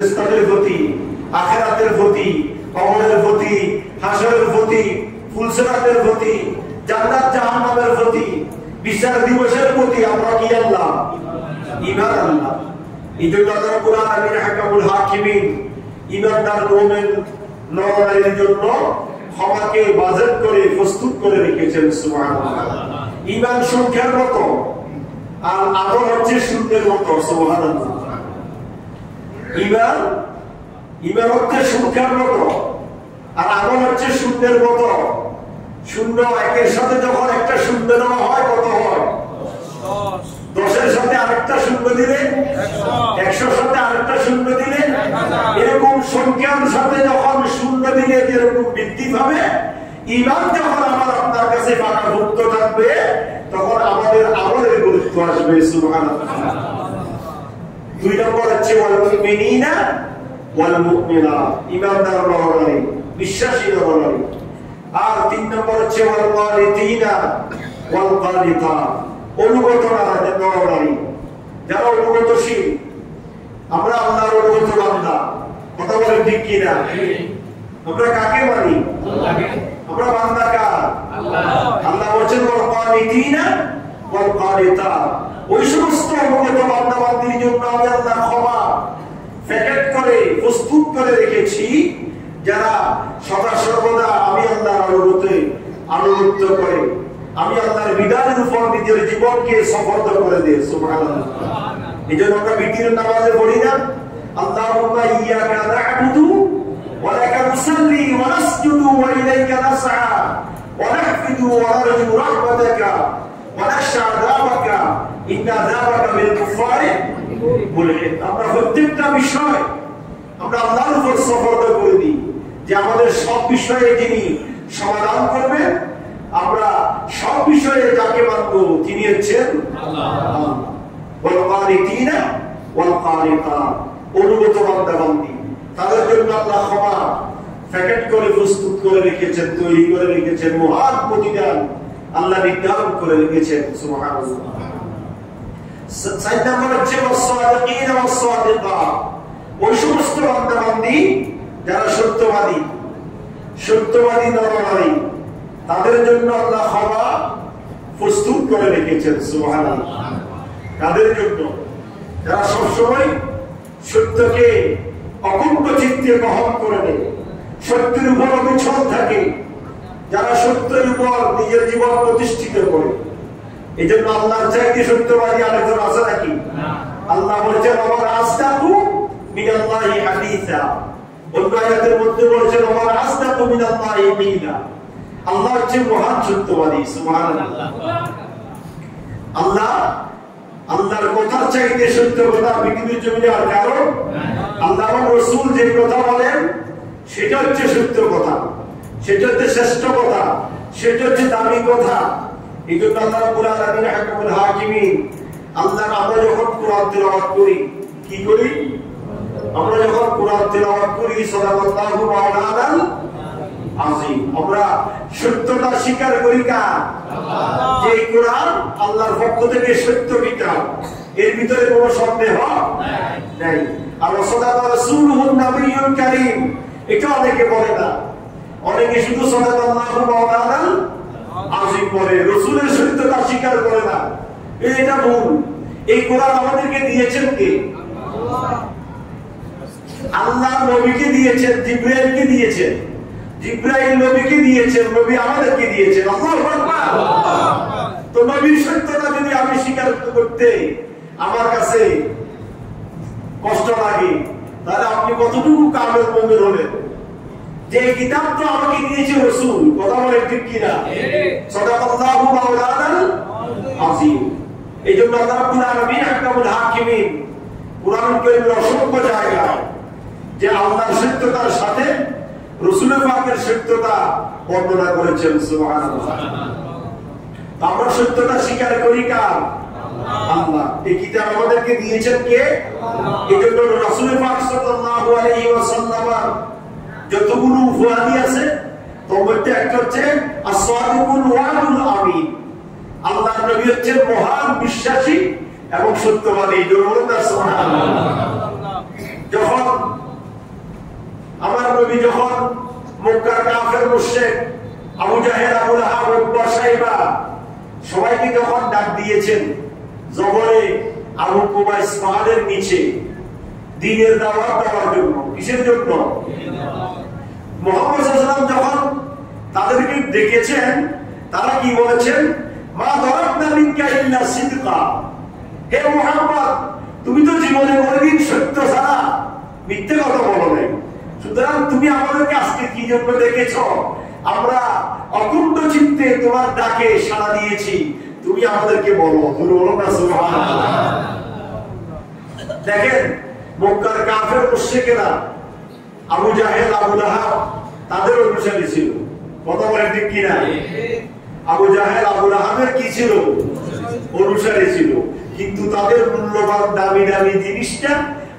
ইসলামের প্রতি, আখিরাতের প্রতি, কবরের প্রতি, হাসরের প্রতি, ফুলসিরাতের প্রতি, জান্নাত জাহান্নামের প্রতি, বিচার দিবসের প্রতি আমরা কি আল্লাহ ঈমান আল্লাহ। এইজন্য আল্লাহ কুরআন আমিন হাকামুল হাকিমিন ঈমানদার মুমিন নরনারীর জন্য ক্ষমাকে বাজেট করে প্রস্তুত করে রেখেছেন। সুবহানাল্লাহ। ঈমান সংখ্যার মতো আর আমল হচ্ছে শূন্যের মতো। সুবহানাল্লাহ। ঈমান হচ্ছে সংখ্যার মতো আর আমল হচ্ছে শূন্যের মতো। শূন্য একের সাথে যখন একটা শূন্য দেওয়া হয় কত হয়? 10 সাথে আরেকটা শূন্য দিলে 100 সাথে আরেকটা শূন্য দিলে এরকম সংখ্যার সাথে যখন শূন্য দিলে যেরকম বৃদ্ধি পাবে, ঈমান যখন আমার আপনার কাছে পাকাভুক্ত থাকবে তখন আমাদের আমলের গুরুত্ব আসবে। সুবহানাল্লাহ। 2 নম্বর হচ্ছে ওয়াল মুমিনিনা ওয়াল মুমিনাত, ঈমানদার নরনারী, বিশ্বাসী নরনারী। আর 3 নম্বর হচ্ছে ওয়াল কানিতিনা ওয়াল কানিতাত, অনুগত নরনারী, যারা অনুগতশীল। আমরা আল্লাহর অনুগত বান্দা, কথা বলেন ঠিক কিনা? আমরা কাকে মানি? আল্লাহকে। আমরা বান্দা কার? আল্লাহ। আল্লাহ বলেন ওয়াল কানিতিনা ওয়াল কানিতাত, ওই সমস্ত অনুগত বান্দা বান্দির জন্য আমি আল্লাহ ক্ষমা প্যাকেট করে প্রস্তুত করে রেখেছি, যারা সদা সর্বদা আমি আল্লাহর আনুগত্য করে, আমি আল্লাহর বিধানের উপর নিজের জীবনকে সফল করে দেয়। সুবহানাল্লাহ। এইজন্য আমরা বিতিরের নামাজে পড়ি না, আল্লাহুম্মা ইয়্যাকা না'বুদু ওয়া লাকা নুসাল্লি ওয়া নাসজুদু ওয়া ইলাইকা নাসআ ওয়া নাহফিদু ওয়া নারজু রাহমাতাকা ওয়া নাখশা আযাবাকা ইন্না আযাবাকা বিল কুফারি মুলহিক। আমরা প্রত্যেকটা বিষয় আমরা আল্লাহর উপর সফল করে দিই, যে আমাদের সব বিষয়ে যিনি সমাধান করবেন, আমরা সব বিষয়ে যাকে মানব তিনি হচ্ছেন আল্লাহ। ওয়াল কানিতিনা ওয়াল কানিতাত, অনুগত বান্দা বান্দি, তাদের জন্য আল্লাহ ক্ষমা প্যাকেট করে প্রস্তুত করে রেখেছেন, তৈরি করে রেখেছেন, মহান প্রতিদান আল্লাহ নির্ধারণ করে রেখেছেন। সুবহানাল্লাহ। 4 নম্বর হচ্ছে ওয়াস-সাদিকিন ওয়াস-সাদিকাত, ওই সমস্ত বান্দা বান্দি যারা সত্যবাদী নরনারী, তাদের জন্য আল্লাহ ক্ষমা প্রস্তুত করে রেখেছেন। সুবহানাল্লাহ। তাদের জন্য যারা সবসময় সত্যকে অকুণ্ঠ চিত্তে গ্রহণ করে নেয়, সত্যের উপর অবিচল থাকে, যারা সত্যের উপর নিজের জীবন প্রতিষ্ঠিত করে। এই জন্য আল্লাহর চাইতে সত্যবাদী আরেকজন আছে নাকি? আল্লাহ বলেছেন আমার আসদাকু মিনাল্লাহি হাদিসা, অন্য আয়াতের মধ্যে বলেছেন আমার আসদাকু মিনাল্লাহি কিলা। আল্লাহ হচ্ছে মহান সত্যবাদী। সুবহানাল্লাহ। আল্লাহর কথার চাইতে সত্য কথা পৃথিবীর জমিনে আর কারণ? আল্লাহর রাসূল যে কথা বলেন সেটা হচ্ছে সত্য কথা, সেটা হচ্ছে শ্রেষ্ঠ কথা, সেটা হচ্ছে দামি কথা। এই জন্য আল্লাহ রাব্বুল আলামিন হাকামুল হাকিমিন, আমরা যখন কোরআন তেলাওয়াত করি কি করি? আমরা যখন কোরআন তেলাওয়াত করি সাদাকাল্লাহু মাওলানাল আযীম, আমরা সত্যতা স্বীকার করি কার? আল্লাহ। যে কোরআন আল্লাহর পক্ষ থেকে সত্য কিতাব, এর ভিতরে কোনো সন্দেহ নাই। আর সাদাকা রাসূলুহুন নবিয়্যুল কারীম, এটা অনেকে বলে না, অনেকে শুধু সাদাকাল্লাহু মাওলানাল আযীম বলে, রাসূলের সত্যতা স্বীকার করে না। এটা ভুল। এই কোরআন আমাদেরকে দিয়েছেন কে? আল্লাহ নবীকে দিয়েছেন, জিবরাইলকে দিয়েছেন, জিবরাইল নবীকে দিয়েছেন, নবী আমাদেরকে দিয়েছেন। আল্লাহু আকবার। তো নবীর সত্যতা যদি আমি স্বীকার করতে আমার কাছে কষ্ট লাগে, তাহলে আপনি কতটুকু কামেল মুমিন হলেন? যে কিতাব তো আমাকে দিয়েছে রাসূল, কথা বলে ঠিক কিনা? সাদাকাল্লাহু মাওলানাল আযীম। এইজন্য আল্লাহ রাব্বুল আলামিন হাকামুল হাকিমিন কুরআনুল কারীমের অসংখ্য জায়গায় যে আল্লাহর সত্যতার সাথে রাসূলের পাকের সত্যতা বর্ণনা করেছেন। সুবহানাল্লাহ। আমরা সত্যতা স্বীকার করি কার? আল্লাহ। এই কিতাব আমাদেরকে দিয়েছেন কে? এইজন্য রাসূলের পাক সাল্লাল্লাহু আলাইহি ওয়াসাল্লাম যতগুলো ওয়াদি আছে তার মধ্যে একটা হচ্ছে as-সাদিকুল ওয়াদুল আমিন, আল্লাহর নবী হচ্ছেন মহান বিশ্বাসী এবং সত্যবাদী। সুবহানাল্লাহ। যখন আমার নবী যখন মক্কার কাফের মুশরিক আবু জাহেল, আবু লাহাব, উতবা, শাইবা সবাইকে যখন ডাক দিয়েছেন জবরে আবু কুবাইস পাহাড়ের নিচে দ্বীনের দাওয়াত দেওয়ার জন্য, কিসের জন্য? মুহাম্মদ সাল্লাল্লাহু আলাইহি ওয়াসাল্লাম যখন তাদেরকে ডেকেছেন, তারা কি বলেছেন? মা দারাবনা মিনকা ইল্লা সিদকা, হে মুহাম্মদ তুমি তো জীবনে কোনোদিন সত্য ছাড়া মিথ্যে কথা বলো নাই, সুতরাং তুমি আমাদেরকে আজকে কি জন্য ডেকেছ? আমরা অকুণ্ঠ চিত্তে তোমার ডাকে সাড়া দিয়েছি, তুমি আমাদেরকে বলো। বলো না সুবহানাল্লাহ। দেখেন মক্কার কাফের মুশরিকেরা আবু জাহেল, আবু লাহাব তাদের অনুসারী ছিল, কথা বলেন ঠিক কিনা? আবু জাহেল, আবু লাহাবের কি ছিল? অনুসারী ছিল, কিন্তু তাদের মূল্যবান দামি দামি জিনিসটা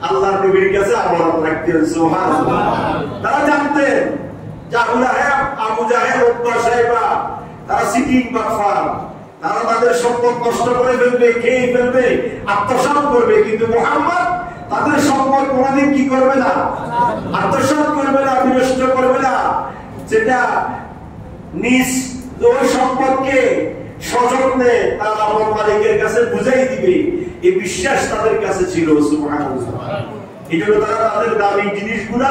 আল্লাহর নবীর কাছে আমানত রাখতেন। সুবহানাল্লাহ। তারা জানতেন যে আবু জাহেল, উতবা, শাইবা তারা সিটিং বাটফার, তারা তাদের সম্পদ নষ্ট করে ফেলবে, খেয়ে ফেলবে, আত্মসাৎ করবে, কিন্তু মুহাম্মদ তাদের সম্পদ কোনদিন কি করবে না? আত্মসাৎ করবে না, বিনষ্ট করবে না। যেটা নিজ ওই সম্পদকে সযত্নে তার আপন মালিকের কাছে বুঝাই দিবে, এই বিশ্বাস তাদের কাছে ছিল। সুবহানাল্লাহ। এই জন্য তারা তাদের দামি জিনিসগুলা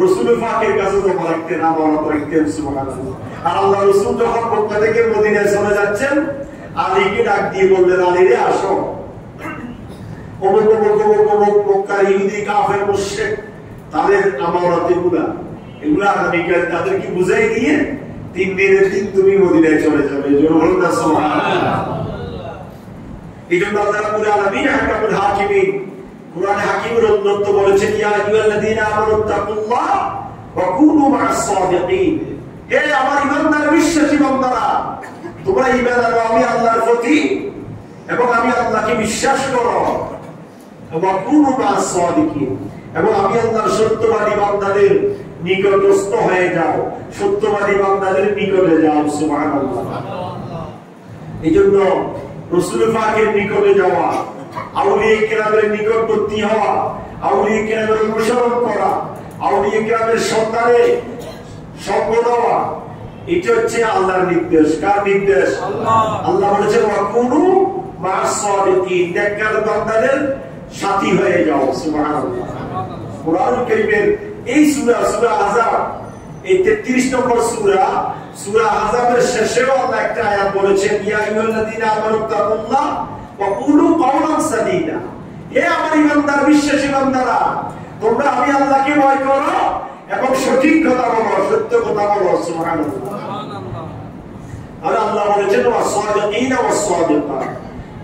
রাসূল পাকের কাছে জমা রাখতেন, আমানত রাখতেন। সুবহানাল্লাহ। আর আল্লাহ রাসূল যখন মক্কা থেকে মদিনায় চলে যাচ্ছেন, আলীকে ডাক দিয়ে বললেন, আলী রে আসো, অমুক অমুক অমুক অমুক মক্কার ইহুদি কাফের মুশরিক তাদের আমানত এগুলা আগামীকাল তাদেরকে বুঝাই দিয়ে 3 দিনের দিন তুমি মদিনায় চলে যাবে। জোরে বলুন না সুবহানাল্লাহ। এই জন্য আল্লাহ রাব্বুল আলামিন হাকামুল হাকিমিন কুরআনে হাকিমের অন্তত বলেছেন, ইয়া আইয়ুহাল্লাযীনা আমানু তাকুল্লাহ ওয়া কুনু মা'আস সাদিকিন, হে আমার ঈমানদার বিশ্বাসী বান্দারা, তোমরা ঈমান আনো আমি আল্লাহর প্রতি এবং আমি আল্লাহকে বিশ্বাস করো, ওয়া কুনু মা'আস সাদিকিন, এবং আমি আল্লাহর সত্যবাদী বান্দাদের নিকটস্থ হয়ে যাও, সত্যবাদী বান্দাদের নিকটে যাও। সুবহানাল্লাহ। এইজন্য রাসূল পাকের নিকটে যাওয়া, আউলিয়া কিরামের নিকটবর্তী হওয়া, আউলিয়া কিরামের অনুসরণ করা, আউলিয়া কিরামের সন্ধানে সঙ্গ দেওয়া, এটা হচ্ছে আল্লাহর নির্দেশ। কার নির্দেশ? আল্লাহ বলেছেন ওয়া কুনু মা'আস সাদিকিন, নেককার বান্দাদের সাথী হয়ে যাও। সুবহানাল্লাহ। কুরআনুল কারীমের এই সূরা, সূরা আহজাব, এই 33 নম্বর সূরা, সূরা আহজাবের শেষেও আল্লাহ একটা আয়াত বলেছেন, ইয়া আইয়ুহাল্লাযীনা আমানু তাকুল্লাহ ওয়া কুলু কাওলান সাদীদা, হে আমার ঈমানদার বিশ্বাসী বান্দারা, তোমরা আমি আল্লাহকে ভয় করো এবং সঠিক কথা বলো, সত্য কথা বলো। সুবহানাল্লাহ। আর আল্লাহ বলেছেন ওয়া সাদিকিনা ওয়া সাদিকাত,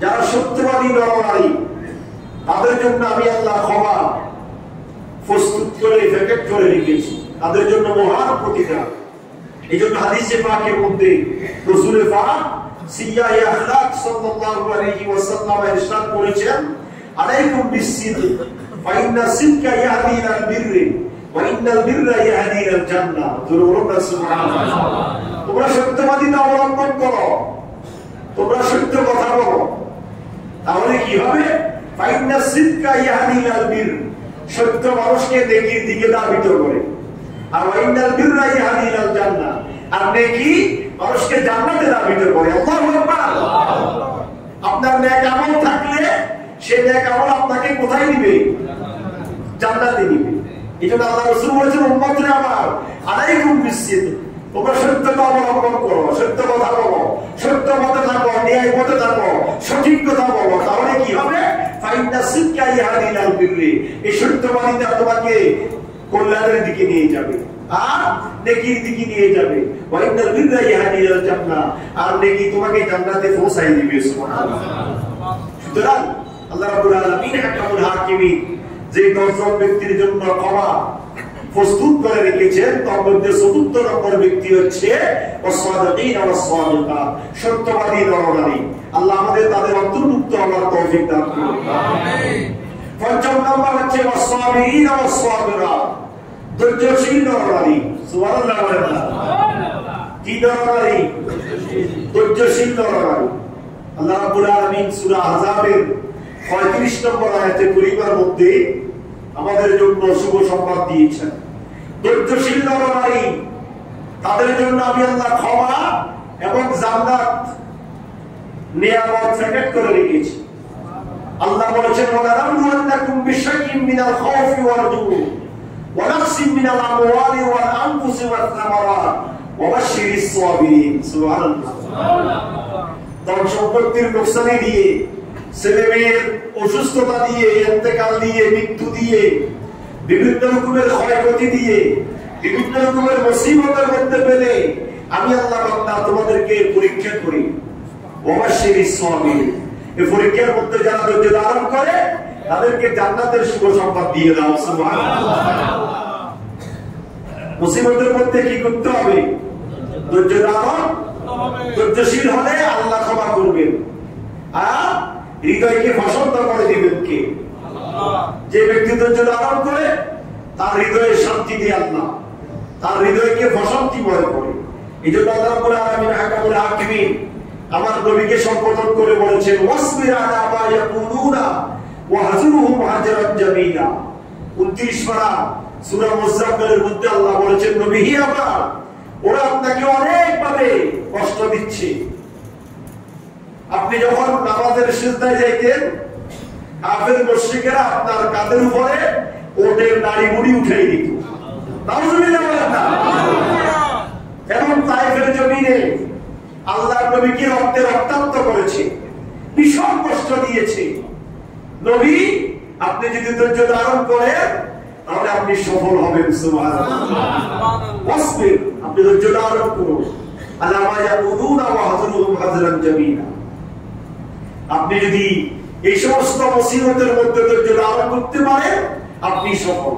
যারা সত্যবাদী নরনারী তাদের জন্য আমি আল্লাহ ক্ষমা প্রস্তুত করে প্যাকেট করে রেখেছি, তাদের জন্য মহান প্রতিদান। এই জন্য হাদিসে পাকের মধ্যে রাসূল পাক সিয়াহে আখলাক সাল্লাল্লাহু আলাইহি ওয়াসাল্লাম ইরশাদ করেছেন, আলাইকুম বিসসিদক ফা ইন্না সিদকা ইয়াহদি ইলাল বিররি ওয়া ইন্নাল বিররা ইয়াহদি ইলাল জান্নাহ। সুবহানাল্লাহ। তোমরা সত্যবাদিতা অবলম্বন করো, তোমরা সত্য কথা বলো, তাহলে কি হবে? ফা ইন্না সিদকা ইয়াহদি ইলাল বির, সত্য মানুষকে নেকির দিকে ধাবিত করে, আর ওয়াইনাল বিররা ইয়াহদি ইলাল জান্নাহ, আর নেকি মানুষকে জান্নাতে ধাবিত করে। আল্লাহু আকবার। আপনার নেক আমল থাকলে সেই নেক আমল আপনাকে কোথায় নিবে? জান্নাতে নিবে। এজন্য আল্লাহ রাসূল বলেছেন, উম্মতরে আমার, আলাইকুম বিসসিদক, তোমরা সত্যতা অবলম্বন করো, সত্য কথা বলো, সত্য পথে থাকো, ন্যায় পথে থাকো, সঠিক কথা বলো, তাহলে কি হবে? ফাইন্না সিদকা ইয়াহদি ইলাল বিররি, এই সত্যবাদিতা তোমাকে কল্যাণের দিকে নিয়ে যাবে আর নেকির দিকে নিয়ে যাবে। ওয়াইনাল বিররা ইয়াহদি ইলাল জান্নাহ, আর নেকি তোমাকে জান্নাতে পৌঁছায় দিবে। সুবহানাল্লাহ। সুতরাং আল্লাহ রাব্বুল আলামিন হাকামুল হাকিমিন যে 10 জন ব্যক্তির জন্য ক্ষমা প্রস্তুত করে রেখেছেন, তার মধ্যে 4th নম্বর ব্যক্তি হচ্ছে ওয়াসাদিকিন ওয়াস সাদিকাত, সত্যবাদী নরনারী। আল্লাহ আমাদের তাদের অন্তর্ভুক্ত হওয়ার তৌফিক দান করুন। আমিন। 5ম নম্বর হচ্ছে ওয়াসাবিরিন ওয়াস সাবিরাত, ধৈর্যশীল নরনারী। সুবহানাল্লাহ। সুবহানাল্লাহ। কি নরনারী? ধৈর্যশীল নরনারী। আল্লাহ রাব্বুল আলামিন সূরা আহজাবের 35 নম্বর আয়াতে কারিমার মধ্যে আমাদের জন্য শুভ সংবাদ দিয়েছেন। ধৈর্যশীল নরনারী, তাদের জন্য আমি আল্লাহ ক্ষমা এবং জান্নাত নিয়ামত প্যাকেট করে রেখেছি। আল্লাহ বলেছেন ওয়ালানাবলুওয়ান্নাকুম বিশাইইন মিনাল খাউফি ওয়াল জুই ওয়া নাকসিম মিনাল আমওয়ালি ওয়াল আনফুসি ওয়াস সামারাত ওয়া বাশশিরিস সাবিরিন। সুবহানাল্লাহ। ধন সম্পত্তির লোকসানি দিয়ে, ছেলে মেয়ের অসুস্থতা দিয়ে, ইন্তেকাল দিয়ে, মৃত্যু দিয়ে, বিভিন্ন রকমের ক্ষয়ক্ষতি দিয়ে, বিভিন্ন রকমের মুসিবতের মধ্যে পেলে আমি আল্লাহ বান্দা তোমাদেরকে পরীক্ষা করি। ওয়া বাশশিরিস সাবিরিন, এই পরীক্ষার মধ্যে যারা ধৈর্য ধারণ করে তাদেরকে জান্নাতের শুভ সংবাদ দিয়ে দাও। সুবহানাল্লাহ। মুসিবতের মধ্যে কি করতে হবে? ধৈর্য ধারণ। ধৈর্যশীল হলে আল্লাহ ক্ষমা করবেন। আর হৃদয়কে বসন্ত করে দিবেন কে? যে ব্যক্তি ধৈর্য ধারণ করে তার হৃদয়ে শান্তি দিয়ে আল্লাহ তার হৃদয়কে বসন্তিময় করে। এই জন্য আল্লাহ রাব্বুল আলামিন হাকামুল হাকিমিন আমার নবীকে সম্বোধন করে বলেছেন ওয়াসবির আলা মা ইয়াকুলুনা ওয়া হাজরুহুম হাজরান জামিলা। 29 পারা সূরা মুজাম্মিলের মধ্যে আল্লাহ বলেছেন নবী হি আমার, ওরা আপনাকে অনেক ভাবে কষ্ট দিচ্ছে। আপনি যখন নামাজের সিজদায় যাইতেন, কাফের মুশরিকেরা আপনার কাঁধের উপরে ওটের নাড়ি মুড়ি উঠাই দিত। নাউজুবিল্লাহ বলেন না। এবং তায়েফের জমিনে আল্লাহর নবীকে রক্তে রক্তাক্ত করেছে, ভীষণ কষ্ট দিয়েছে। নবী আপনি যদি ধৈর্য ধারণ করেন তাহলে আপনি সফল হবেন। সুবহানাল্লাহ। ওয়াসবির, আপনি ধৈর্য ধারণ করুন। আলা মা ইয়াকুলুনা ওয়া হাজরুহুম হাজরান জামিলা। আপনি যদি এই সমস্ত মুসিবতের মধ্যে ধৈর্য ধারণ করতে পারেন আপনি সফল।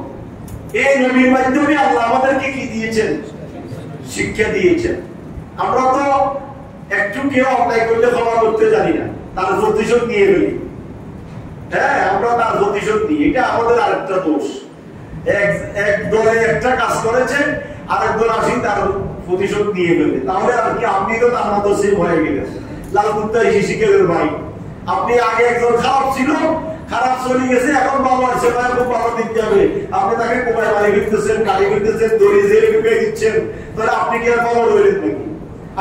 এই নবীর মাধ্যমে আল্লাহ আমাদেরকে কি দিয়েছেন? শিক্ষা দিয়েছেন। আমরা তো একটু কেউ অন্যায় করলে ক্ষমা করতে জানি না, তার প্রতিশোধ নিয়ে ফেলি। হ্যাঁ, আমরা তার প্রতিশোধ নিই, এটা আমাদের আরেকটা দোষ। এক দলে একটা কাজ করেছে, আরেক দল আসি তার প্রতিশোধ নিয়ে ফেলে। তাহলে আর কি আপনি তো তার মতো সেম হয়ে গেলেন। লাল কুত্তা শিশিকেলের ভাই, আপনি আগে একজন খারাপ ছিল, খারাপ চলে গেছে, এখন ভালো আছে, খুব ভালো দিক যাবে, আপনি তাকে কোপায় মারি ফিরতেছেন, গাড়ি ফিরতেছেন, দড়ি জেলে ঢুকে দিচ্ছেন, তাহলে আপনি কি আর ভালো রইলেন নাকি?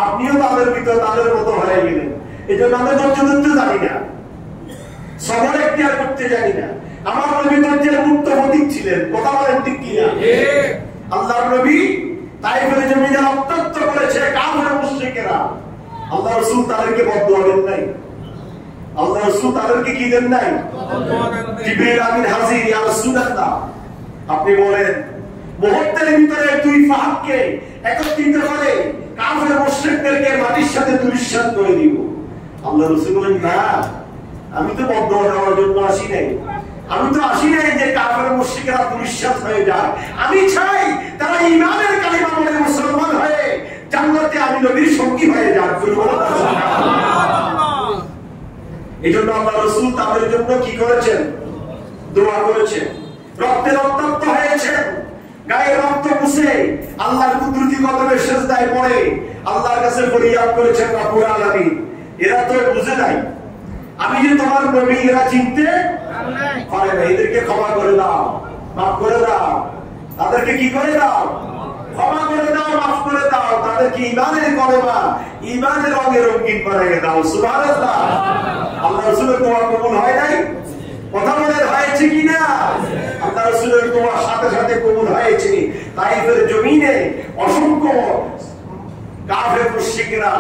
আপনিও তাদের ভিতর তাদের মতো হয়ে গেলেন। এই জন্য আমরা ধৈর্য ধরতে জানি না, সবার এখতিয়ার করতে জানি না। আমার নবী ধৈর্যের মুক্ত প্রতীক ছিলেন। কথা বলেন ঠিক কিনা? আল্লাহর নবী তায়েফের জমিনে রক্তাক্ত করেছে কাফের মুশরিকেরা। আল্লাহ রাসূল তাদেরকে বদদুয়া দেন নাই। আল্লাহ রাসূল তাদেরকে কি দেন নাই? জিবরিল আমিন হাজির, ইয়া রাসূলুল্লাহ আপনি বলেন মুহূর্তের ভিতরে দুই ফাহাদকে একত্রিত করে কাফের মুশরিকদেরকে মাটির সাথে ধূলিসাৎ করে দিব। আল্লাহ রাসূল বলেন না, আমি তো বদদুয়া দেওয়ার জন্য আসি নাই। আমি তো আসি নাই যে কাফের মুশরিকরা ধূলিসাৎ হয়ে যায়। আমি চাই তারা ঈমানের কালিমা বলে মুসলমান হয়ে জান্নাতে আমি নবীর সঙ্গী হয়ে যাক। এজন্য আল্লাহ রাসূল তাদের জন্য কি করেছেন? দোয়া করেছেন। রক্তে রক্তাক্ত হয়েছেন, গায়ে রক্ত মুছে আল্লাহর কুদরতি কদমে সিজদায় পড়ে আল্লাহর কাছে ফরিয়াদ করেছেন রব্বুল আলামিন, এরা তো বুঝে নাই আমি যে তোমার নবী, এরা চিনতে পারে না, এদেরকে ক্ষমা করে দাও, মাফ করে দাও। তাদেরকে কি করে দাও? ক্ষমা করে দাও, মাফ করে দাও। তাদেরকে ঈমানের কলেমা, ঈমানের রঙে রঙিন বানিয়ে দাও। সুবহানাল্লাহ। আল্লাহ রাসূলের দোয়া কবুল হয় নাই? কথা বলেন হয়েছে কিনা? আল্লাহ রাসূলের দোয়া সাথে সাথে কবুল হয়েছে। তায়েফের জমিনে অসংখ্য কাফের মুশরিকরা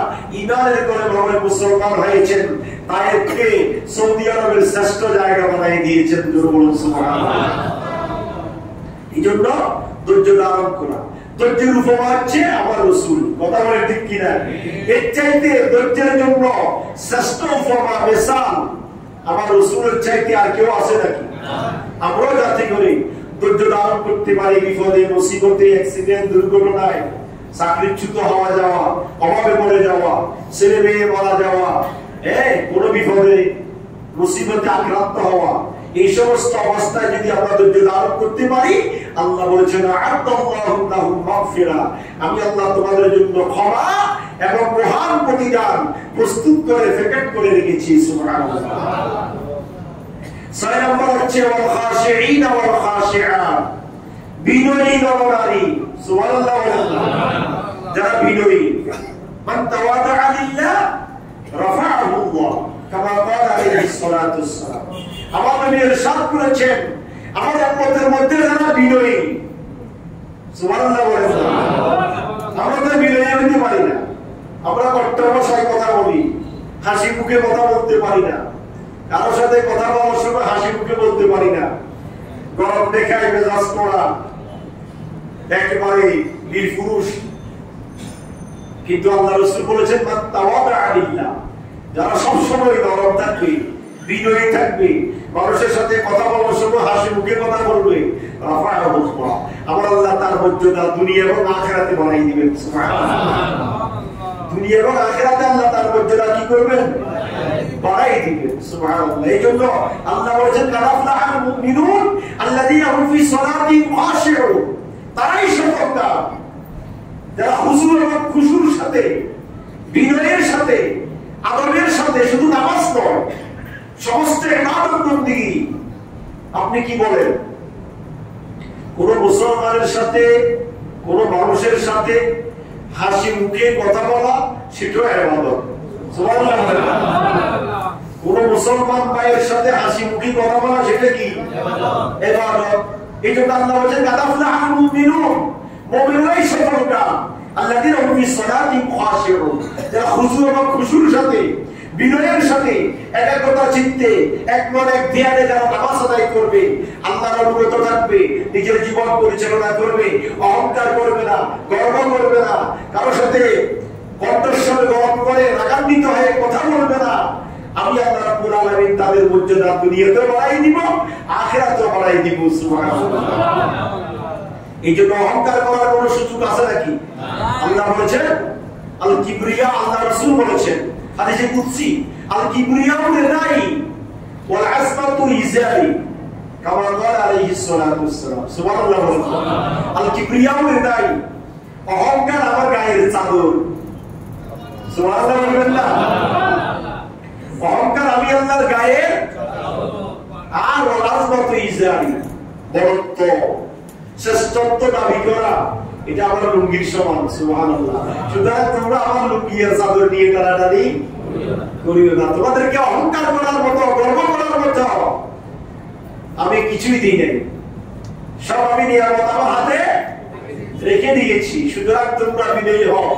ঈমানের কলেমা পড়ে মুসলমান হয়েছেন। তায়েফকে সৌদি আরবের শ্রেষ্ঠ জায়গা বানিয়ে দিয়েছেন। জোরে বলুন সুবহানাল্লাহ। এইজন্য ধৈর্য ধারণ করা, ধৈর্যের উপমা হচ্ছে আমার রাসূল। কথা বলেন ঠিক কিনা? এর চাইতে ধৈর্যের জন্য শ্রেষ্ঠ উপমা মিসাল আমার রাসূলের চাইতে আর কেউ আছে নাকি? আমরাও যাতে করে ধৈর্য ধারণ করতে পারি বিপদে, মুসিবতে, অ্যাক্সিডেন্ট, দুর্ঘটনায়, চাকরিচ্যুত হওয়া যাওয়া, অভাবে পড়ে যাওয়া, ছেলে মেয়ে মারা যাওয়া, কোনো বিপদে মুসিবতে আক্রান্ত হওয়া, এই সমস্ত অবস্থায় যদি আমরা ধৈর্য ধারণ করতে পারি, আল্লাহ বলেছেন আ'আদাল্লাহু লাহুম মাগফিরা, আমি আল্লাহ তোমাদের জন্য ক্ষমা এবং মহান প্রতিদান প্রস্তুত করে প্যাকেট করে রেখেছি। সুবহানাল্লাহ। ছয় নম্বর হচ্ছে ওয়াল খাশিঈন ওয়াল খাশিআত, বিনয়ী নরনারী। সুবহানাল্লাহ। যারা বিনয়ী, মান তাওয়াদা লিল্লাহ রাফাআহু আল্লাহ কামা ক্বালা আলাইহিস সালাতু ওয়াসসালাম। আমার নবী ইরশাদ করেছেন, আমাদের উম্মতের মধ্যে যারা বিনয়ী, সুবহানাল্লাহ। আমরা তো বিনয়ী হতে পারি না, আমরা কট্টর ভাষায় কথা বলি, হাসি মুখে কথা বলতে পারি না, কারোর সাথে কথা বলার সময় হাসি মুখে বলতে পারি না, গরম দেখায় মেজাজ করা, একেবারে বীরপুরুষ। কিন্তু আল্লাহ রাসূল বলেছেন মান তাওয়াদা লিল্লাহ, যারা সবসময় নরম থাকবে, বিনয়ী থাকবে, মানুষের সাথে কথা বলার সময় হাসি মুখে কথা বলবে, রাফাআহু আল্লাহ, আমার আল্লাহ তার মর্যাদা দুনিয়া এবং আখিরাতে বাড়াই দিবেন। সুবহানাল্লাহ। দুনিয়া এবং আখিরাতে আল্লাহ তার মর্যাদা কি করবেন? বাড়াই দিবেন। সুবহানাল্লাহ। এইজন্য আল্লাহ বলেছেন কারাফলাহুল মুমিনুন আল্লাযীনা হুম ফি সালাতিহিম খাশিউন, তারাই সফলকাম যারা হুজুর এবং খুশুর সাথে, বিনয়ের সাথে, আদবের সাথে, শুধু নামাজ নয়, সমস্ত ইবাদত বন্দেগী। আপনি কি বলেন? কোন মুসলমানের সাথে, কোন মানুষের সাথে হাসি মুখে কথা বলা, সেটাও ইবাদত। সুবহানাল্লাহ। কোন মুসলমান ভাইয়ের সাথে হাসি মুখে কথা বলা, সেটা কি? ইবাদত। এই জন্য আল্লাহ বলেছেন কাদাফলাহুল মুমিনুন, মুমিনরাই সফলকাম আল্লাযীনা হুম ফি সালাতিহিম খাশিউন, যারা খুশু এবং খুশুর সাথে, বিনয়ের সাথে, একাগ্রতা চিত্তে, এক মন এক ধ্যানে যারা নামাজ আদায় করবে, আল্লাহর অনুগত থাকবে, নিজের জীবন পরিচালনা করবে, অহংকার করবে না, গর্ব করবে না, কারোর সাথে কণ্ঠস্বরে গরম করে রাগান্বিত হয়ে কথা বলবে না, আমি আল্লাহ রাব্বুল আলামিন তাদের মর্যাদা দুনিয়াতেও বাড়াই দিব, আখিরাতেও বাড়াই দিব। সুবহানাল্লাহ। এই জন্য অহংকার করার কোনো সুযোগ আছে নাকি? আল্লাহ বলেছেন আল কিবরিয়া, আল্লাহ রাসূল বলেছেন হাদিসে কুদসি, আল কিবরিয়াউ রিদাই ওয়াল আসমাতু ইজারি কামা ক্বালা আলাইহিস সালাতু ওয়াসসালাম। সুবহানাল্লাহ। আল কিবরিয়াউ রিদাই, অহংকার আমার গায়ের চাদর। সুবহানাল্লাহ। অহংকার আমি আল্লাহর গায়ের, আর ওয়াল আসমাতু ইজারি, বড়ত্ব, শ্রেষ্ঠত্ব দাবি করা, এটা আমার লুঙ্গির সমান। সুবহানাল্লাহ। সুতরাং তোমরা আমার লুঙ্গি আর চাদর নিয়ে টানাটানি করিও না। তোমাদেরকে অহংকার করার মতো, গর্ব করার মতো আমি কিছুই দিই নাই, সব আমি নিয়ামত আমার হাতে রেখে দিয়েছি। সুতরাং তোমরা বিনয়ী হও।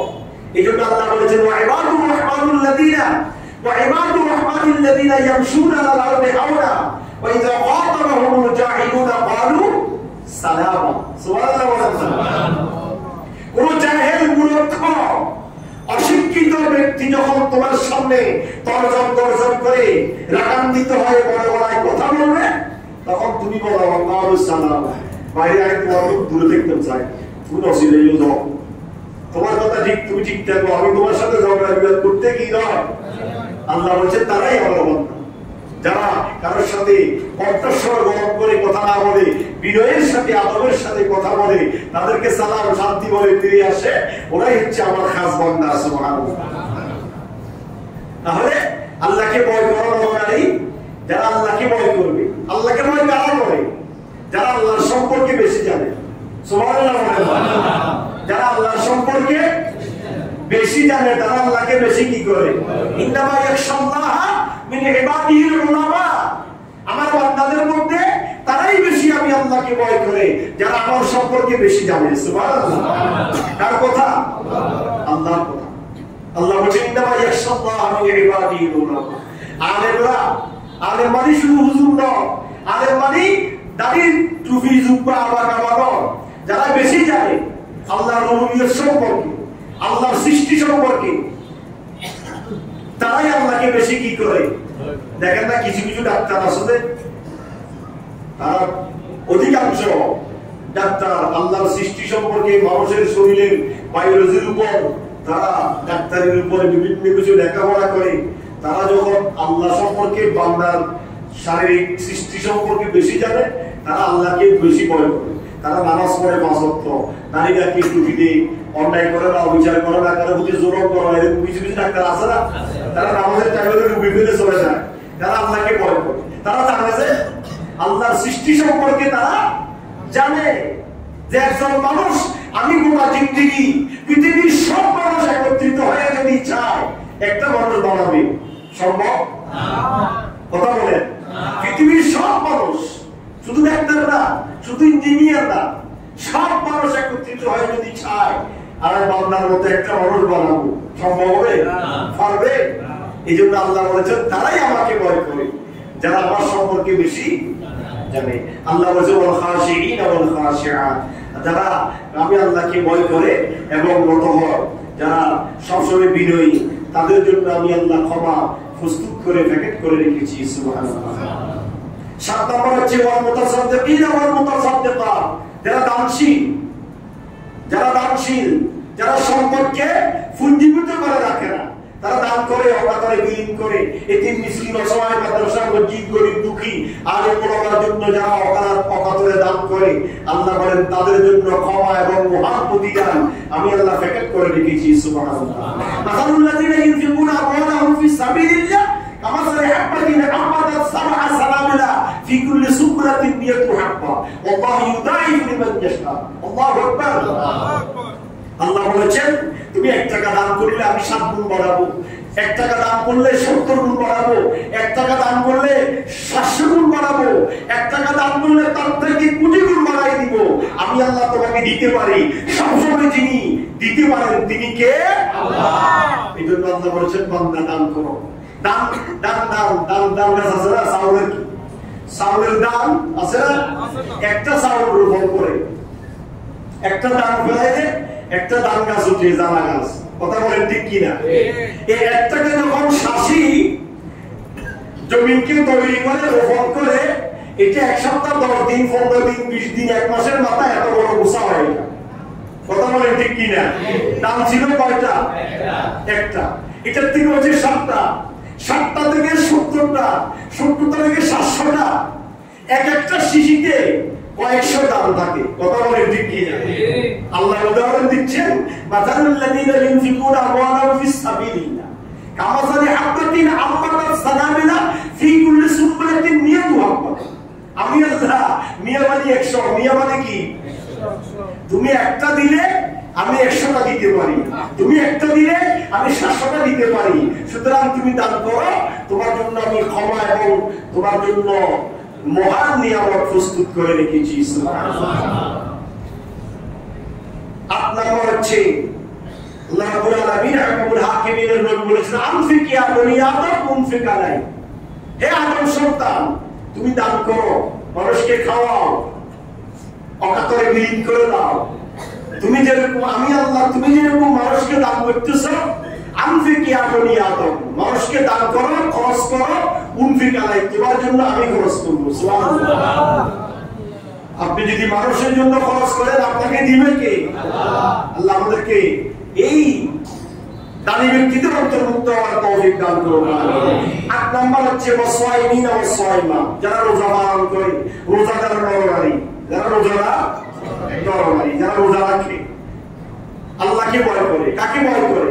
এই জন্য আল্লাহ বলেছেন ওয়া ইবাদুর রাহমানিল্লাযীনা ইয়ামশুনা আলাল আরদি হাওনা ওয়া ইযা খাতাবাহুমুল জাহিলুনা ক্বালু সালামা। সুবহানাল্লাহ। কোন জাহেল, মূর্খ, অশিক্ষিত ব্যক্তি যখন তোমার সামনে তর্জন গর্জন করে রাগান্বিত হয়ে বড় গলায় কথা বলবে, তখন তুমি বলো ওয়ালাইকুম সালাম, বাইরে আরেক দূরে দেখতে চাই, তুমি অসিলেই যাও, তোমার কথা ঠিক, তুমি ঠিক থাকো, আমি তোমার সাথে ঝগড়া বিবাদ করতে কি নয়। আল্লাহ বলছেন তারাই আমার বান্দা, যারা কারোর সাথে কণ্ঠস্বর গরম করে কথা না বলে, বিনয়ের সাথে, আদবের সাথে কথা বলে, তাদেরকে সালাম শান্তি বলে ফিরে আসে, ওরাই হচ্ছে আমার খাস বান্দা। সুবহানাল্লাহ। তাহলে আল্লাহকে ভয় করা দরকারি, যারা আল্লাহকে ভয় করবে। আল্লাহকে ভয় কারা করে? যারা আল্লাহর সম্পর্কে বেশি জানে। সুবহানাল্লাহ। যারা আল্লাহর সম্পর্কে বেশি জানে, তারা আল্লাহকে বেশি কি করে? ইন্নামা ইয়াখশাল্লাহ মিন ইবাদিহিল উলামা, আমার বান্দাদের মধ্যে তারাই বেশি আমি আল্লাহকে ভয় করে, যারা আমার সম্পর্কে বেশি জানে। সুবহানাল্লাহ। কার কথা? আল্লাহর কথা। আল্লাহ বলেন ইন্নামা ইয়াখশাল্লাহ মিন ইবাদিহিল উলামা। আলেমরা, আলেম মানে শুধু হুজুর নয়, আলেম মানে দাড়ি টুপি জুব্বা আবা কামানো, যারা বেশি জানে আল্লাহর রুবুবিয়ত সম্পর্কে, আল্লাহর সৃষ্টি সম্পর্কে, তারাই আল্লাহকে বেশি কি করে? দেখেন না কিছু কিছু ডাক্তার আসলে, তারা অধিকাংশ ডাক্তার আল্লাহর সৃষ্টি সম্পর্কে, মানুষের শরীরের বায়োলজির উপর, তারা ডাক্তারের উপরে বিভিন্ন কিছু লেখাপড়া করে। তারা যখন আল্লাহ সম্পর্কে, বান্দার শারীরিক সৃষ্টি সম্পর্কে বেশি জানে, তারা আল্লাহকে বেশি ভয় করে। তারা নামাজ পড়ে 5 ওয়াক্ত, নারীরাকে টুপি দিয়ে, অন্যায় করে না, অবিচার করে না, কারো প্রতি জোর করে না, এরকম কিছু কিছু ডাক্তার আছে না, তারা নামাজের টাইমে রুগী ফেলে চলে যায়, তারা আল্লাহকে ভয় করে। তারা জানে যে আল্লাহর সৃষ্টি সম্পর্কে তারা জানে যে একজন মানুষ, আমি গোটা জিন্দেগি পৃথিবীর সব মানুষ একত্রিত হয়ে যদি চায় একটা মানুষ বানাবে, সম্ভব? কথা বলেন, পৃথিবীর সব মানুষ, শুধু ডাক্তার না, শুধু ইঞ্জিনিয়ার না, সব মানুষ একত্রিত হয়ে যদি চায় আর বান্দার মতো একটা মানুষ বানাবো, সম্ভব হবে? পারবে? এই জন্য আল্লাহ বলেছেন তারাই আমাকে ভয় করে যারা আমার সম্পর্কে বেশি জানে। আল্লাহ বলেছেন ওয়াল খাশিঈন ওয়াল খাশিআত, যারা আমি আল্লাহকে ভয় করে এবং নত হয়, যারা সবসময় বিনয়ী, তাদের জন্য আমি আল্লাহ ক্ষমা প্রস্তুত করে প্যাকেট করে রেখেছি। সুবহানাল্লাহ। 7 নম্বর হচ্ছে ওয়াল মুতাসাদ্দিকিন ওয়াল মুতাসাদ্দিকাত, যারা দানশীল, যারা দানশীল, যারা সম্পদকে পুঞ্জীভূত করে রাখে না, তারা দান করে, অকাতরে বিলীন করে, এতিম মিসকিন অসহায় মাদ্রাসা মসজিদ গরিব দুঃখী আলেম ওলামার জন্য যারা অকাতরে দান করে, আল্লাহ বলেন তাদের জন্য ক্ষমা এবং মহান প্রতিদান আমি আল্লাহ প্যাকেট করে রেখেছি। সুবহানাল্লাহ। মাসালুল্লাযিনা ইউনফিকুনা আমওয়ালাহুম ফি সাবিলিল্লাহ কামাসালি হাব্বাতিন আমবাতাত সাবআ সানাবিলা ফি কুল্লি সুবলাতিন মিয়াতু হাব্বা ওয়াল্লাহু ইউদাইফু লিমান ইয়াশা। আল্লাহু আকবার। আল্লাহ বলেছেন তুমি 1 টাকা দান করলে আমি 7 গুণ বাড়াবো, 1 টাকা দান করলে 70 গুণ বাড়াবো, 1 টাকা দান করলে 700 গুণ বাড়াবো, 1 টাকা দান করলে তার থেকে কোটি গুণ বাড়াই দিব। আমি আল্লাহ তোমাকে দিতে পারি, সবসময় যিনি দিতে পারেন তিনি কে? আল্লাহ। এই জন্য আল্লাহ বলেছেন বান্দা দান করো। দান দান দান দান দান গাছ আছে না, চাউলের কি চাউলের দান আছে না? একটা চাউল রোপণ করে একটা দান ফেলাইলে একটা দান গাছ উঠে, জানা গাছ। কথা বলেন ঠিক কিনা? এই একটাকে যখন শাসি জমিনকে তৈরি করে রোপণ করে, এটা 1 সপ্তাহ 10 দিন 15 দিন 20 দিন 1 মাসের মাথায় এত বড় গোছা হয়। কথা বলেন ঠিক কিনা? দাম ছিল কয়টা? একটা। এটার থেকে হচ্ছে 7টা, 7টা থেকে 70টা, 70টা থেকে 700টা, এক একটা শিশিতে কয়েকশো দান থাকে। কথা বলেন ঠিক কিনা? আল্লাহ উদাহরণ দিচ্ছেন, মাসালুল্লাযিনা ইউনফিকুনা আমওয়ালাহুম ফিস সাবিলিল্লাহ কামাসালি হাব্বাতিন আমবাতাত সানাবিলা ফি কুল্লি সুবলাতিন মিয়াতু হাব্বা। আমি আল্লাহ, মিয়া মানে 100, মিয়া মানে কি? তুমি একটা দিলে আমি 100টা দিতে পারি, তুমি একটা দিলে আমি 700টা দিতে পারি। সুতরাং তুমি দান করো, তোমার জন্য আমি ক্ষমা এবং তোমার জন্য মহান নিয়ামত প্রস্তুত করে রেখেছি। আপনার হচ্ছে আল্লাহ রাব্বুল আলামিন হাকিমুল হাকিমিনের নবী বলেছেন আনফিক ইয়া বনি আদম উনফিক আলাই। হে আদম সন্তান, তুমি দান করো, মানুষকে খাওয়াও, অকাতরে বিলীন করে দাও। তুমি যেরকম আমি আল্লাহ, তুমি যেরকম মানুষকে দান করতেছো, আনফিক ইয়া বনি আদম, মানুষকে দান করো, খরচ করো, উনফিক আলাই, তোমার জন্য আমি খরচ করব। সুবহানাল্লাহ। আপনি যদি মানুষের জন্য খরচ করেন আপনাকে দিবে কে? আল্লাহ। আল্লাহ আমাদেরকে এই দানি ব্যক্তিদের অন্তর্ভুক্ত হওয়ার তৌফিক দান করুন। 8 নম্বর হচ্ছে ওয়াসাইমিন ওয়া সাইমা, যারা রোজা পালন করে, রোজাদার নরনারী, যারা নরনারী, যারা রোজা রাখে, আল্লাহকে ভয় করে। কাকে ভয় করে?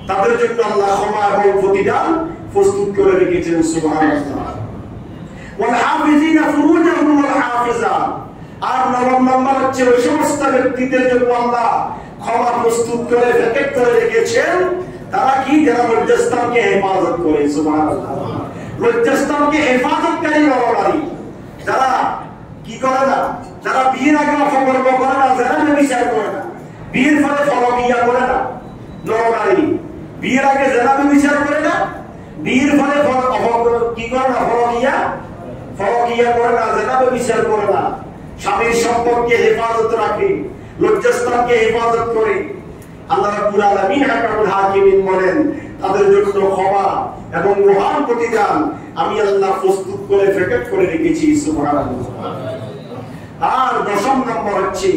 তাদের জন্য আল্লাহ ক্ষমা এবং প্রতিদান প্রস্তুত করে রেখেছেন। সুবহানাল্লাহ। ওয়াল হাফিজিনা ফুরুজাহুম ওয়াল হাফিজাত, আর 9 নম্বর হচ্ছে ওই সমস্ত ব্যক্তিদের জন্য আল্লাহ ক্ষমা প্রস্তুত করে প্যাকেট করে রেখেছেন, তারা কি? যারা লজ্জাস্থানকে হেফাজত করে। সুবহানাল্লাহ। লজ্জাস্থানকে হেফাজতকারী নরনারী, যারা কি করে না, যারা বিয়ের আগে অপকর্ম করে না, যারা বিচার করে না, বিয়ের ফলে ফলকিয়া করে না, নরনারী বিয়ের আগে যারা বিচার করে না, বিয়ের ফলে কি করে না, ফলকিয়া করে না, যারা বিচার করে না, স্বামীর সম্পর্কে হেফাজত রাখে, লজ্জাস্থানকে হেফাজত করে, আল্লাহ রাব্বুল আলামিন হাকিমুল হাকিমিন বলেন তাদের জন্য ক্ষমা এবং মহান প্রতিদান আমি আল্লাহ প্রস্তুত করে প্যাকেট করে রেখেছি। সুবহানাল্লাহ। আর 10 নম্বর হচ্ছে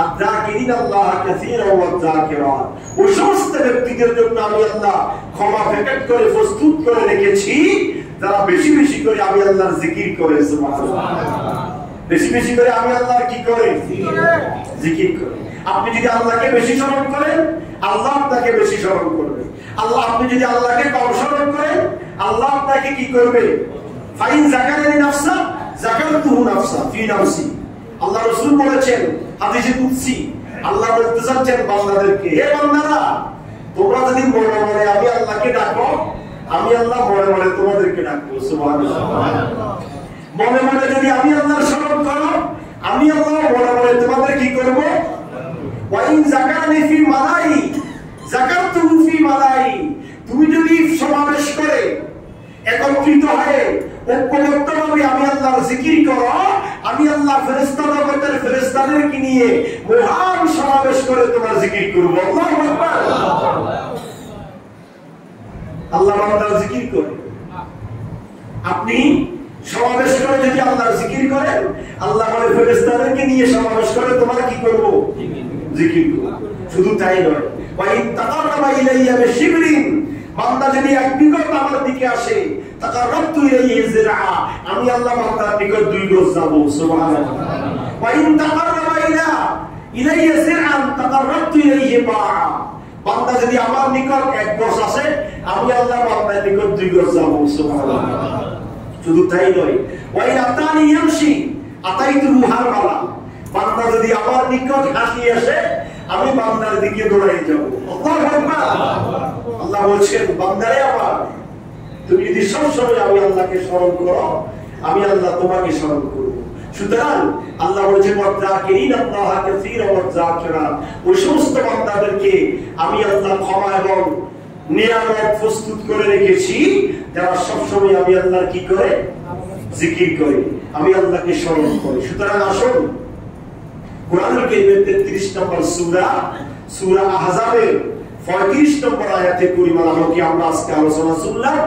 আয-যাকিরিন আল্লাহ কাসীরান ওয়া যাকিরাত, ওই সমস্ত ব্যক্তিদের জন্য আমি আল্লাহ ক্ষমা প্যাকেট করে প্রস্তুত করে রেখেছি যারা বেশি বেশি করে আমি আল্লাহর জিকির করে। সুবহানাল্লাহ। বেশি বেশি করে আমি আল্লাহর কি করে? জিকির করে। আপনি যদি আল্লাহকে বেশি স্মরণ করেন, আল্লাহ আপনাকে বেশি স্মরণ করবে। আপনি যদি আল্লাহকে কম স্মরণ করেন, আল্লাহ আপনাকে কি করবে? ফাইন যাকারানি নাফসা যাকারতুহু নাফসা ফি নাফসি। আল্লাহ রাসূল বলেছেন হাদিসে কুদসি, আল্লাহ বলতে চাচ্ছেন বান্দাদেরকে, হে বান্দারা তোমরা যদি মনে মনে আমি আল্লাহকে ডাকো, আমি আল্লাহ মনে মনে তোমাদেরকে ডাকবো। সুবহানাল্লাহ। মনে মনে যদি আমি আল্লাহর স্মরণ করো, আমি আল্লাহ মনে মনে তোমাদের কি করব? ওয়াইন যাকারানি ফি মালাই যাকারতুহু ফি মালাই। তুমি যদি সমাবেশ করে একত্রিত হয়ে ঐক্যবদ্ধভাবে আমি আল্লাহর জিকির করো, আমি আল্লাহ ফেরেশতা জগতের ফেরেশতাদেরকে নিয়ে মহান সমাবেশ করে তোমার জিকির করব। আল্লাহু আকবার। আল্লাহ বান্দার জিকির করে, আপনি সমাবেশ করে যদি আল্লাহর জিকির করেন, আল্লাহ বলে ফেরেশতাদেরকে নিয়ে সমাবেশ করে তোমার কি করব? জিকির করব। শুধু তাই নয়, ওয়াইন তাকাররাবা ইলাইয়া বিশিবরিন, বান্দা যদি এক বিগত আমার দিকে আসে, তাকাররাবতু ইলাইহি যিরআ, আমি আল্লাহ বান্দার নিকট 2 গজ যাব। সুবহানাল্লাহ। ওয়াইন তাকাররাবা ইলাইয়া যিরআন তাকাররাবতু ইলাইহি বা'a, বান্দা যদি আমার নিকট 1 গজ আসে, আমি আল্লাহ বান্দার নিকট 2 গজ যাব। সুবহানাল্লাহ। শুধু তাই নয়, ওয়াইন আতানি ইয়ামশি আতাইতুহু হারওয়ালা, বান্দা যদি আমার নিকট হাঁটি আসে, আমি বান্দার দিকে দৌড়াই যাব। আল্লাহু আকবার। আল্লাহ বলছেন বান্দারে আমার, তুমি যদি সবসময় আমি আল্লাহকে স্মরণ করো, আমি আল্লাহ তোমাকে স্মরণ করব। সুতরাং আল্লাহ বলছেন ওয়াযাকিরিন আল্লাহ কাসীরা ওয়াযাকিরাত, ওই সমস্ত বান্দাদেরকে আমি আল্লাহ ক্ষমা এবং নিয়ামত প্রস্তুত করে রেখেছি যারা সবসময় আমি আল্লাহর কি করে? জিকির করে, আমি আল্লাহকে স্মরণ করি। সুতরাং আসুন কোরআনুল কারীমের 33 নম্বর সূরা আহজাবের 35 নম্বর আয়াতে পরিমাণ আলোকে আমরা আজকে আলোচনা শুনলাম।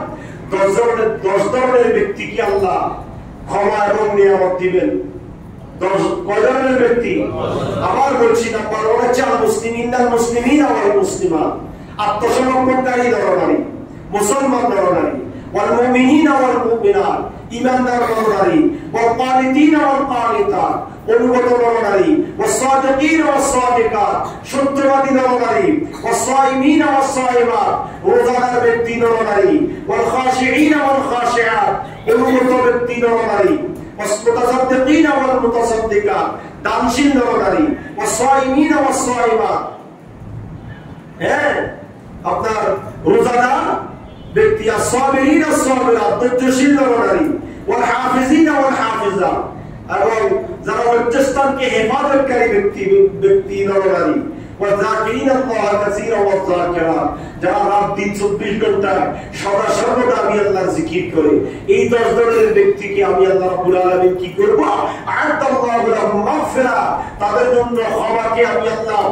10 ধরনের ব্যক্তিকে আল্লাহ ক্ষমা এবং নিয়ামত দিবেন। 10 কয় ধরনের ব্যক্তি? আবার বলছি, নাম্বার 1 হচ্ছে আল মুসলিমিনাল মুসলিমিন ওয়াল মুসলিমাত, আত্মসমর্পণকারী নরনারী, মুসলমান নরনারী, ওয়াল মুমিনিনা ওয়াল মুমিনাত, ঈমানদার নরনারী, ওয়াল কানিতিনা ওয়াল কানিতাত, অনুগত নরনারী, ওয়াস সাদিকিনা ওয়াস সাদিকাত, সত্যবাদী নরনারী, ওয়াস সাইমিনা ওয়াস সাইমাত, রোজাদার ব্যক্তি নরনারী, ওয়াল খাশিঈনা ওয়াল খাশিআত, অনুগত ব্যক্তি নরনারী, ওয়াস মুতাসাদ্দিকিনা ওয়াল মুতাসাদ্দিকাত, দানশীল নরনারী, ওয়াস সাইমিনা ওয়াস সাইমাত। হ্যাঁ, আপনার রোজাদার ব্যক্তি, as-সাবিরিন as-সাবিরাত, ধৈর্যশীল নরনারী, ওয়াল হাফিজিনা ওয়াল হাফিজাত, এবং যারা ঐক্যস্থানকে হেফাজতকারী ব্যক্তি নরনারী, ওয়াযাকিরিন আল্লাহ কাসীরা ওয়াযাকিরাত, যারা রাত দিন 24 ঘন্টা সদা সর্বদা আমি আল্লাহর জিকির করে। এই 10 ধরনের ব্যক্তিকে আমি আল্লাহ রাব্বুল আলামিন কি করব? আ'তাল্লাহু লাহুম মাগফিরা, তাদের জন্য ক্ষমাকে আমি আল্লাহ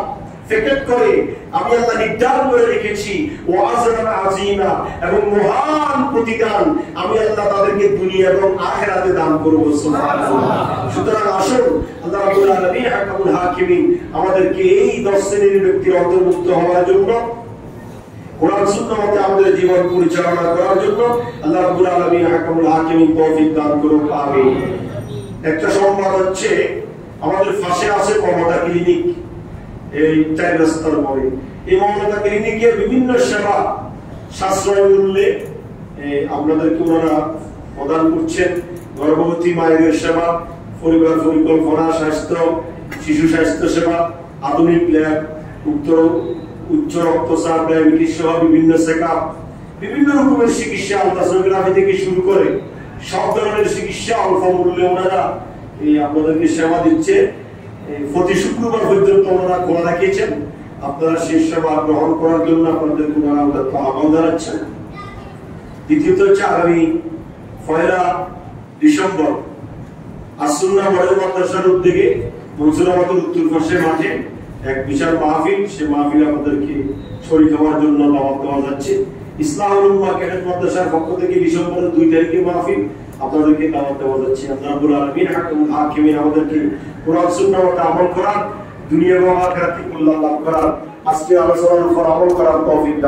ফেকেট করে আমি আল্লাহ নির্ধারণ করে রেখেছি, ও আজরান আযীমা, এবং মহান প্রতিদান আমি আল্লাহ তাদেরকে দুনিয়া এবং আখিরাতে দান করব। সুবহানাল্লাহ। সুতরাং আসুন আল্লাহ রাব্বুল আলামিন হাকামুল হাকিমিন আমাদেরকে এই 10 শ্রেণীর ব্যক্তির অন্তর্ভুক্ত হওয়ার জন্য, কোরআন সুন্নাহ মতে আমাদের জীবন পরিচালনা করার জন্য আল্লাহ রাব্বুল আলামিন হাকামুল হাকিমিন তৌফিক দান করুন। আমিন। একটা সংবাদ হচ্ছে, আমাদের পাশে আছে মমতা ক্লিনিক, এই 4 রাস্তার মোড়ে। এই মমতা ক্লিনিকে বিভিন্ন সেবা সাশ্রয় মূল্যে আপনাদেরকে ওনারা প্রদান করছেন। গর্ভবতী মায়েদের সেবা, পরিবার পরিকল্পনা, স্বাস্থ্য, শিশু স্বাস্থ্য সেবা, আধুনিক ল্যাব, উচ্চ রক্তচাপ, ডায়াবেটিস সহ বিভিন্ন চেকআপ, বিভিন্ন রকমের চিকিৎসা, আলট্রাসোনোগ্রাফি থেকে শুরু করে সব ধরনের চিকিৎসা অল্প মূল্যে ওনারা আপনাদেরকে সেবা দিচ্ছে। প্রতি শুক্রবার পর্যন্ত ওনারা খোলা রাখিয়েছেন। আপনারা সেই সেবা গ্রহণ করার জন্য আপনাদেরকে ওনারা আহ্বান জানাচ্ছেন। দ্বিতীয়ত হচ্ছে, আগামী 1 ডিসেম্বর আস-সুন্নাহ মডেল মাদ্রাসার উদ্যোগে মনসুরাবাদের উত্তর পাশের মাঠে এক বিশাল মাহফিল, সেই মাহফিলে আপনাদেরকে শরীক হওয়ার জন্য দাওয়াত দেওয়া যাচ্ছে। ইসলাহুল উম্মাহ ক্যাডেট মাদ্রাসার পক্ষ থেকে ডিসেম্বরের 2 তারিখে মাহফিল, আপনাদেরকে দাওয়াত দেওয়া যাচ্ছে। আল্লাহ রাব্বুল আলামিন হাকামুল হাকিমিন আমাদেরকে কোরআন সুন্নাহ মতে আমল করার, দুনিয়া এবং আখিরাতে কল্যাণ লাভ করার, আজকে আলোচনার উপর আমল করার তৌফিক দান